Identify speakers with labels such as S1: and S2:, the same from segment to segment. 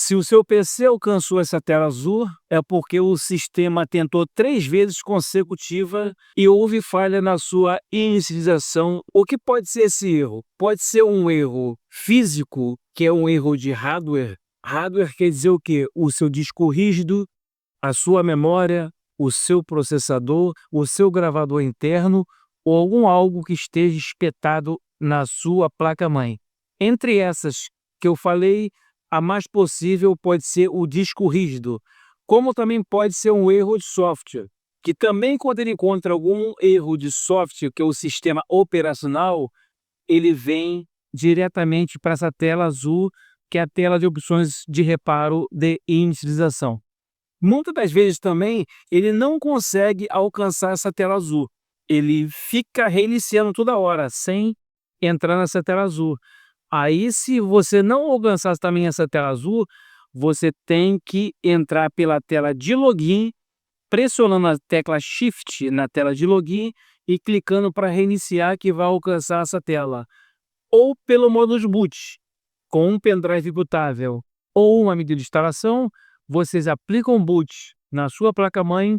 S1: Se o seu PC alcançou essa tela azul, é porque o sistema tentou 3 vezes consecutiva e houve falha na sua inicialização. O que pode ser esse erro? Pode ser um erro físico, que é um erro de hardware. Hardware quer dizer o quê? O seu disco rígido, a sua memória, o seu processador, o seu gravador interno ou algum algo que esteja espetado na sua placa-mãe. Entre essas que eu falei, a mais possível pode ser o disco rígido, como também pode ser um erro de software, que também quando ele encontra algum erro de software, que é o sistema operacional, ele vem diretamente para essa tela azul, que é a tela de opções de reparo de inicialização. Muitas das vezes também ele não consegue alcançar essa tela azul. Ele fica reiniciando toda hora, sem entrar nessa tela azul. Aí, se você não alcançar também essa tela azul, você tem que entrar pela tela de login, pressionando a tecla Shift na tela de login e clicando para reiniciar, que vai alcançar essa tela. Ou pelo modo de boot, com um pendrive bootável ou uma medida de instalação, vocês aplicam boot na sua placa-mãe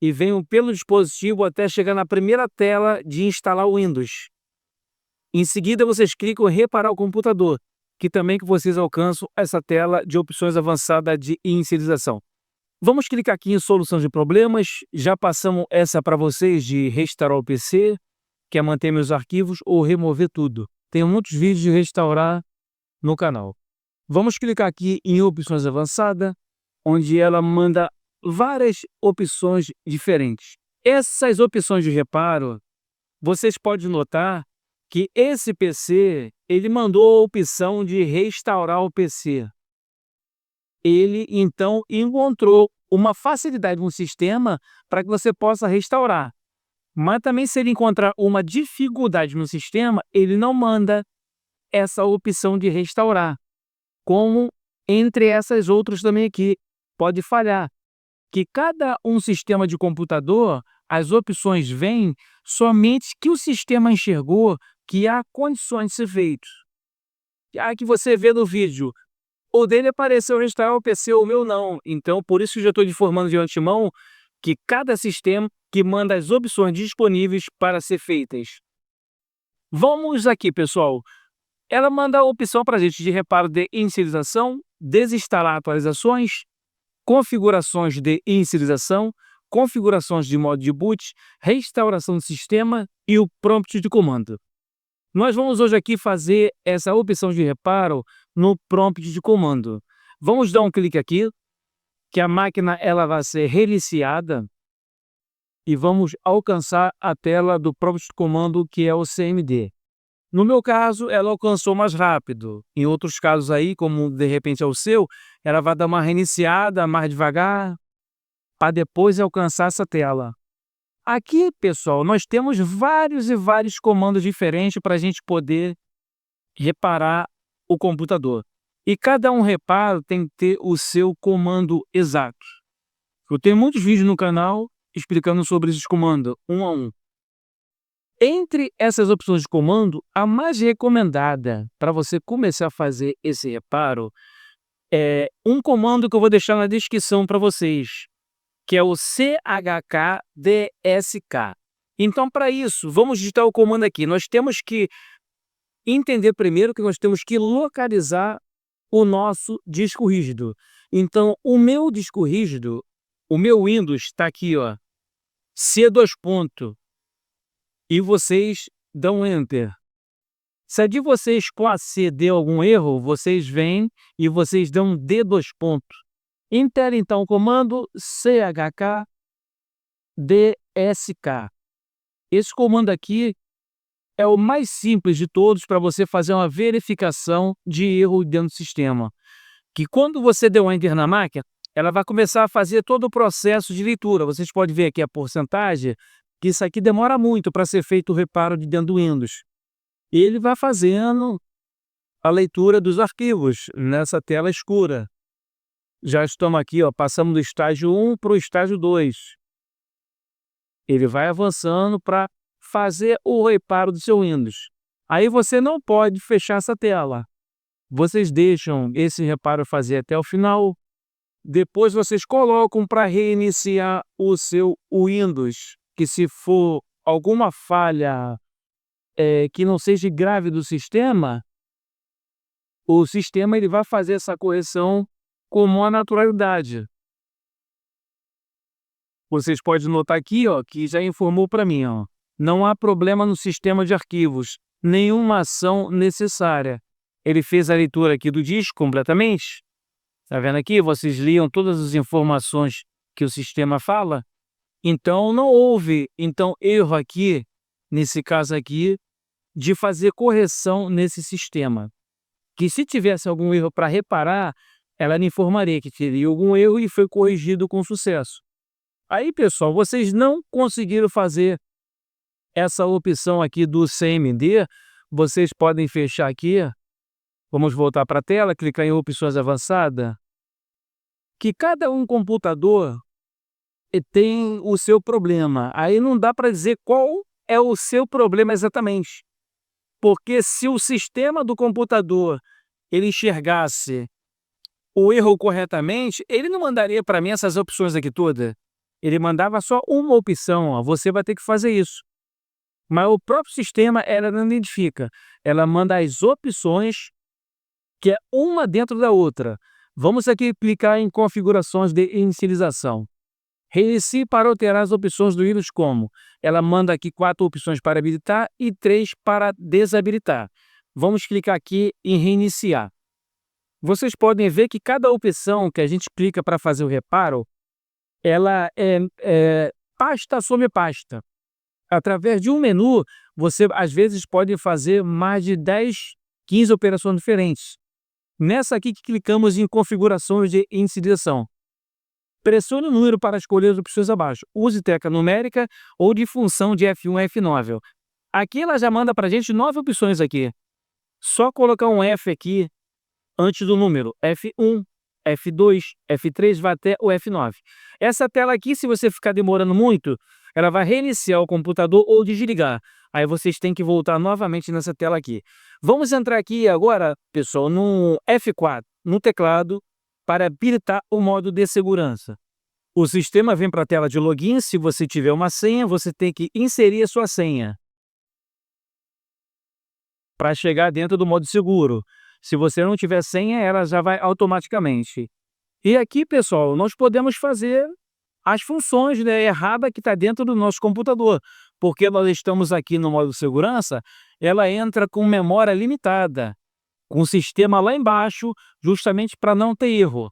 S1: e venham pelo dispositivo até chegar na primeira tela de instalar o Windows. Em seguida, vocês clicam em reparar o computador, que também que vocês alcançam essa tela de opções avançada de inicialização. Vamos clicar aqui em solução de problemas. Já passamos essa para vocês de restaurar o PC, que é manter meus arquivos ou remover tudo. Tem muitos vídeos de restaurar no canal. Vamos clicar aqui em opções avançadas, onde ela manda várias opções diferentes. Essas opções de reparo, vocês podem notar que esse PC, ele mandou a opção de restaurar o PC. Ele, então, encontrou uma facilidade no sistema para que você possa restaurar. Mas também, se ele encontrar uma dificuldade no sistema, ele não manda essa opção de restaurar. Como entre essas outras também aqui, pode falhar. Que cada um sistema de computador, as opções vêm somente que o sistema enxergou que há condições de ser feito. Que você vê no vídeo, o dele apareceu restaurar o PC, o meu não. Então, por isso que eu já estou informando de antemão que cada sistema que manda as opções disponíveis para ser feitas. Vamos aqui, pessoal. Ela manda a opção para a gente de reparo de inicialização, desinstalar atualizações, configurações de inicialização, configurações de modo de boot, restauração do sistema e o prompt de comando. Nós vamos hoje aqui fazer essa opção de reparo no prompt de comando. Vamos dar um clique aqui, que a máquina ela vai ser reiniciada e vamos alcançar a tela do prompt de comando, que é o CMD. No meu caso, ela alcançou mais rápido. Em outros casos aí, como de repente é o seu, ela vai dar uma reiniciada mais devagar, para depois alcançar essa tela. Aqui, pessoal, nós temos vários e vários comandos diferentes para a gente poder reparar o computador. E cada um reparo tem que ter o seu comando exato. Eu tenho muitos vídeos no canal explicando sobre esses comandos, um a um. Entre essas opções de comando, a mais recomendada para você começar a fazer esse reparo é um comando que eu vou deixar na descrição para vocês, que é o chkdsk. Então, para isso, vamos digitar o comando aqui. Nós temos que entender primeiro que nós temos que localizar o nosso disco rígido. Então, o meu disco rígido, o meu Windows está aqui, ó, C2 ponto. E vocês dão Enter. Se a de vocês com a C deu algum erro, vocês vêm e vocês dão D2 pontos. Enter então o comando chkdsk. Esse comando aqui é o mais simples de todos para você fazer uma verificação de erro dentro do sistema. Que quando você deu Enter na máquina, ela vai começar a fazer todo o processo de leitura. Vocês podem ver aqui a porcentagem, que isso aqui demora muito para ser feito o reparo de dentro do Windows. Ele vai fazendo a leitura dos arquivos nessa tela escura. Já estamos aqui, ó, passamos do estágio 1 para o estágio 2. Ele vai avançando para fazer o reparo do seu Windows. Aí você não pode fechar essa tela. vocês deixam esse reparo fazer até o final, depois vocês colocam para reiniciar o seu Windows, que se for alguma falha que não seja grave do sistema, o sistema ele vai fazer essa correção com maior naturalidade. Vocês podem notar aqui, ó, que já informou para mim, ó, não há problema no sistema de arquivos, nenhuma ação necessária. Ele fez a leitura aqui do disco completamente. Tá vendo aqui? Vocês liam todas as informações que o sistema fala. Então não houve erro aqui, nesse caso aqui, de fazer correção nesse sistema. Que se tivesse algum erro para reparar, ela me informaria que teria algum erro e foi corrigido com sucesso. Aí, pessoal, vocês não conseguiram fazer essa opção aqui do CMD, vocês podem fechar aqui. Vamos voltar para a tela, clicar em opções avançadas. Que cada computador tem o seu problema. Aí não dá para dizer qual é o seu problema exatamente. Porque se o sistema do computador ele enxergasse o erro corretamente, ele não mandaria para mim essas opções aqui todas. Ele mandava só uma opção, ó, você vai ter que fazer isso. Mas o próprio sistema ela não identifica. Ela manda as opções, que é uma dentro da outra. Vamos aqui clicar em configurações de inicialização. Reinicie para alterar as opções do Windows como? Ela manda aqui 4 opções para habilitar e 3 para desabilitar. Vamos clicar aqui em reiniciar. Vocês podem ver que cada opção que a gente clica para fazer o reparo, ela é pasta sobre pasta. Através de um menu, você às vezes pode fazer mais de 10, 15 operações diferentes. Nessa aqui que clicamos em configurações de inicialização. Pressione o número para escolher as opções abaixo. Use tecla numérica ou de função de F1 a F9. Aqui ela já manda para a gente 9 opções aqui. Só colocar um F aqui antes do número. F1, F2, F3, vai até o F9. Essa tela aqui, se você ficar demorando muito, ela vai reiniciar o computador ou desligar. Aí vocês têm que voltar novamente nessa tela aqui. Vamos entrar aqui agora, pessoal, no F4, no teclado, para habilitar o modo de segurança. O sistema vem para a tela de login. Se você tiver uma senha, você tem que inserir a sua senha para chegar dentro do modo seguro. Se você não tiver senha, ela já vai automaticamente. E aqui, pessoal, nós podemos fazer as funções, né, erradas que está dentro do nosso computador. Porque nós estamos aqui no modo segurança, ela entra com memória limitada, com o sistema lá embaixo, justamente para não ter erro.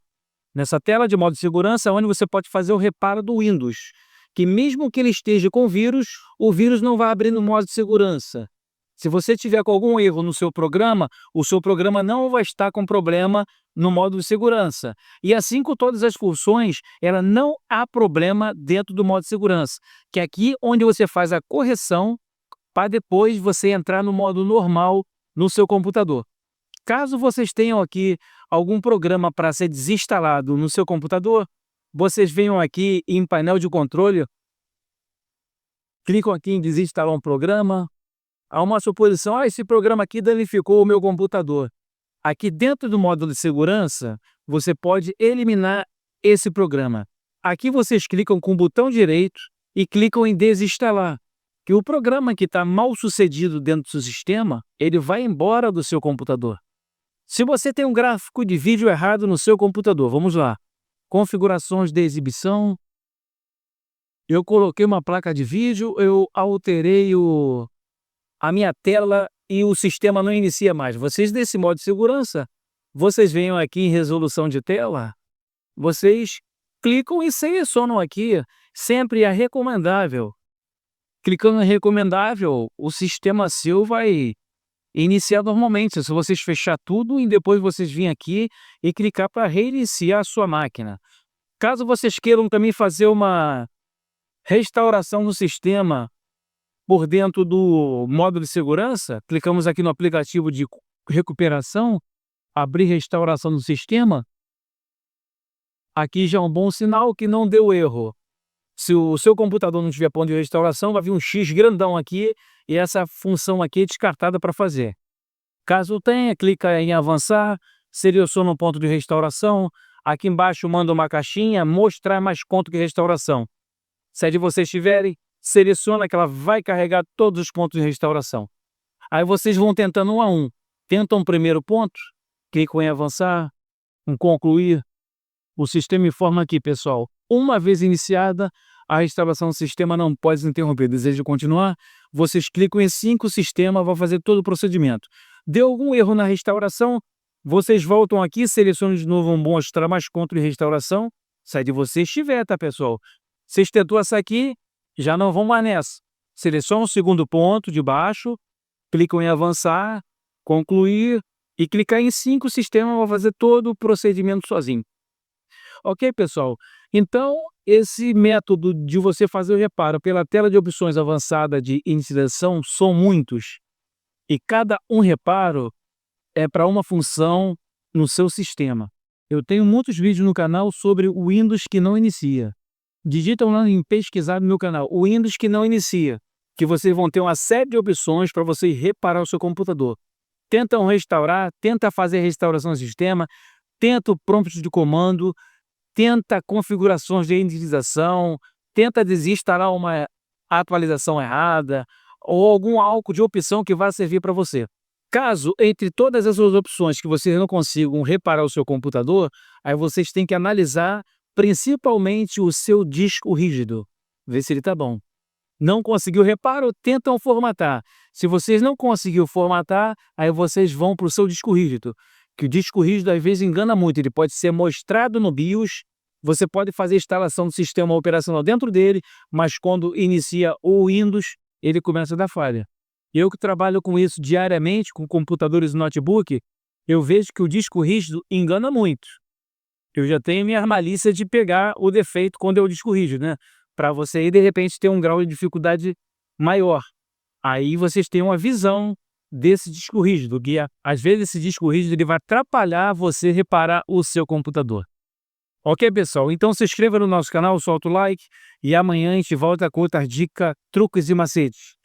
S1: Nessa tela de modo de segurança, onde você pode fazer o reparo do Windows, que mesmo que ele esteja com vírus, o vírus não vai abrir no modo de segurança. Se você tiver com algum erro no seu programa, o seu programa não vai estar com problema no modo de segurança. E assim com todas as funções, ela não há problema dentro do modo de segurança, que é aqui onde você faz a correção para depois você entrar no modo normal no seu computador. Caso vocês tenham aqui algum programa para ser desinstalado no seu computador, vocês venham aqui em painel de controle, clicam aqui em desinstalar um programa. Há uma suposição, esse programa aqui danificou o meu computador. Aqui dentro do módulo de segurança, você pode eliminar esse programa. Aqui vocês clicam com o botão direito e clicam em desinstalar, que o programa que está mal sucedido dentro do seu sistema, ele vai embora do seu computador. Se você tem um gráfico de vídeo errado no seu computador, vamos lá. Configurações de exibição. Eu coloquei uma placa de vídeo, eu alterei a minha tela e o sistema não inicia mais. Vocês, nesse modo de segurança, vocês venham aqui em resolução de tela, vocês clicam e selecionam aqui sempre a recomendável. Clicando em recomendável, o sistema seu vai iniciar normalmente. Se vocês fechar tudo e depois vocês virem aqui e clicar para reiniciar a sua máquina. Caso vocês queiram também fazer uma restauração no sistema por dentro do módulo de segurança, clicamos aqui no aplicativo de recuperação, abrir restauração do sistema. Aqui já é um bom sinal que não deu erro. Se o seu computador não tiver ponto de restauração, vai vir um X grandão aqui e essa função aqui é descartada para fazer. Caso tenha, clica em avançar, seleciona um ponto de restauração, aqui embaixo manda uma caixinha, mostrar mais pontos de restauração. Se é de vocês tiverem, seleciona que ela vai carregar todos os pontos de restauração. Aí vocês vão tentando um a um. Tentam o primeiro ponto, clicam em avançar, em concluir. O sistema informa aqui, pessoal, uma vez iniciada, a restauração do sistema não pode ser interrompida. Deseja continuar? Vocês clicam em 5, o sistema vai fazer todo o procedimento. Deu algum erro na restauração, vocês voltam aqui, selecionam de novo mostrar mais pontos de restauração. Se é de vocês tiver, tá, pessoal? Vocês tentou essa aqui, já não vão mais nessa. Seleciona o segundo ponto de baixo, clicam em avançar, concluir e clicar em 5, o sistema vai fazer todo o procedimento sozinho. Ok, pessoal? Então, esse método de você fazer o reparo pela tela de opções avançada de inicialização são muitos. E cada um reparo é para uma função no seu sistema. Eu tenho muitos vídeos no canal sobre o Windows que não inicia. Digitam lá em pesquisar no meu canal, o Windows que não inicia, que vocês vão ter uma série de opções para você reparar o seu computador. Tentam restaurar, tenta fazer restauração do sistema, tenta o prompt de comando, tenta configurações de inicialização, tenta desinstalar uma atualização errada ou algum algo de opção que vai servir para você. Caso entre todas essas opções que vocês não consigam reparar o seu computador, aí vocês têm que analisar principalmente o seu disco rígido, ver se ele está bom. Não conseguiu reparo, tentam formatar. Se vocês não conseguiram formatar, aí vocês vão para o seu disco rígido, que o disco rígido às vezes engana muito, ele pode ser mostrado no BIOS, você pode fazer a instalação do sistema operacional dentro dele, mas quando inicia o Windows, ele começa a dar falha. Eu que trabalho com isso diariamente, com computadores e notebook, eu vejo que o disco rígido engana muito. Eu já tenho minha malícia de pegar o defeito quando é o disco rígido, né? Para você aí, de repente, ter um grau de dificuldade maior. Aí vocês têm uma visão desse disco rígido, que às vezes esse disco rígido ele vai atrapalhar você reparar o seu computador. Ok, pessoal? Então se inscreva no nosso canal, solta o like e amanhã a gente volta com outras dicas, truques e macetes.